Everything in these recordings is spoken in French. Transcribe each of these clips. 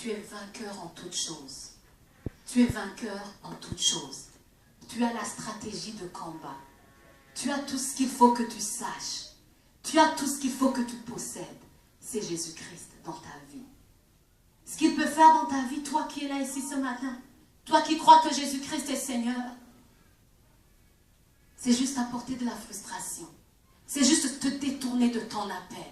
Tu es vainqueur en toutes choses. Tu es vainqueur en toutes choses. Tu as la stratégie de combat. Tu as tout ce qu'il faut que tu saches. Tu as tout ce qu'il faut que tu possèdes. C'est Jésus-Christ dans ta vie. Ce qu'il peut faire dans ta vie, toi qui es là ici ce matin, toi qui crois que Jésus-Christ est Seigneur, c'est juste apporter de la frustration. C'est juste te détourner de ton appel.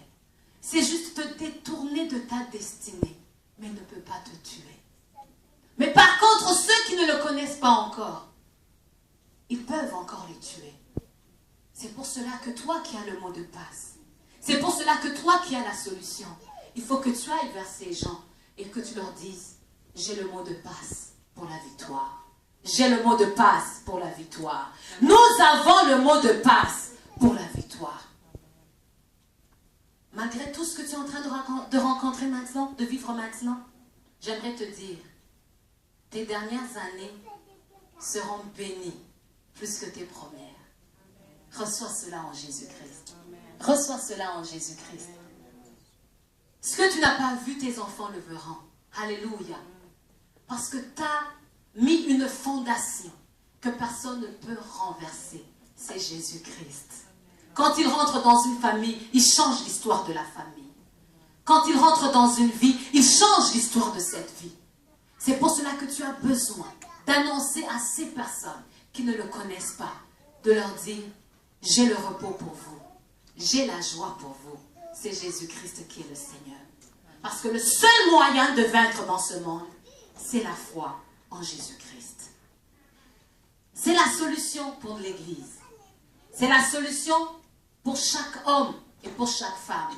C'est juste te détourner de ta destinée, mais ne peut pas te tuer. Mais par contre, ceux qui ne le connaissent pas encore, ils peuvent encore les tuer. C'est pour cela que toi qui as le mot de passe, c'est pour cela que toi qui as la solution, il faut que tu ailles vers ces gens et que tu leur dises, j'ai le mot de passe pour la victoire. J'ai le mot de passe pour la victoire. Nous avons le mot de passe pour la victoire. Malgré tout ce que tu es en train de rencontrer maintenant, de vivre maintenant, j'aimerais te dire, tes dernières années seront bénies plus que tes premières. Reçois cela en Jésus-Christ. Reçois cela en Jésus-Christ. Ce que tu n'as pas vu, tes enfants le verront. Alléluia. Parce que tu as mis une fondation que personne ne peut renverser. C'est Jésus-Christ. Quand il rentre dans une famille, il change l'histoire de la famille. Quand il rentre dans une vie, il change l'histoire de cette vie. C'est pour cela que tu as besoin d'annoncer à ces personnes qui ne le connaissent pas, de leur dire, j'ai le repos pour vous, j'ai la joie pour vous. C'est Jésus-Christ qui est le Seigneur. Parce que le seul moyen de vaincre dans ce monde, c'est la foi en Jésus-Christ. C'est la solution pour l'Église. C'est la solution pour chaque homme et pour chaque femme.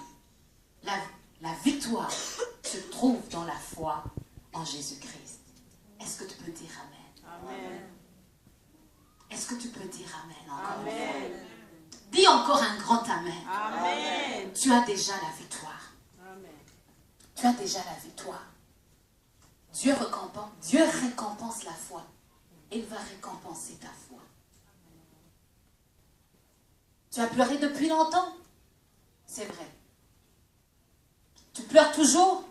La victoire se trouve dans la foi en Jésus-Christ. Est-ce que tu peux dire Amen? Amen. Est-ce que tu peux dire Amen encore? Amen. Dis encore un grand Amen. Amen. Tu as déjà la victoire. Amen. Tu as déjà la victoire. Dieu récompense la foi. Il va récompenser ta foi. Tu as pleuré depuis longtemps? C'est vrai. Tu pleures toujours?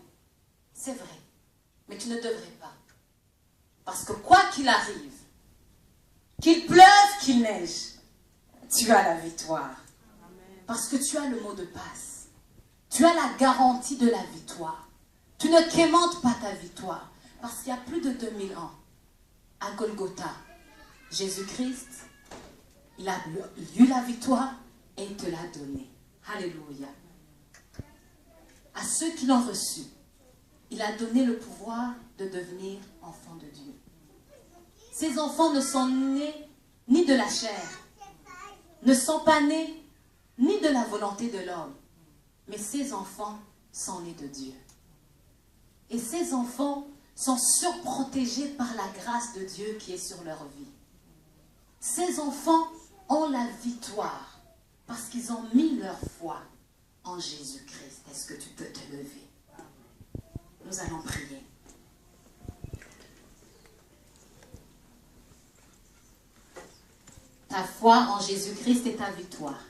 C'est vrai. Mais tu ne devrais pas. Parce que quoi qu'il arrive, qu'il pleuve, qu'il neige, tu as la victoire. Parce que tu as le mot de passe. Tu as la garantie de la victoire. Tu ne quémantes pas ta victoire. Parce qu'il y a plus de 2000 ans, à Golgotha, Jésus-Christ, il a eu la victoire et il te l'a donnée. Alléluia. À ceux qui l'ont reçu, il a donné le pouvoir de devenir enfants de Dieu. Ces enfants ne sont nés ni de la chair, ne sont pas nés ni de la volonté de l'homme, mais ces enfants sont nés de Dieu. Et ces enfants sont surprotégés par la grâce de Dieu qui est sur leur vie. Ces enfants ont la victoire parce qu'ils ont mis leur foi en Jésus-Christ. Est-ce que tu peux te lever? Nous allons prier. Ta foi en Jésus-Christ est ta victoire.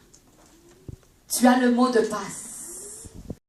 Tu as le mot de passe.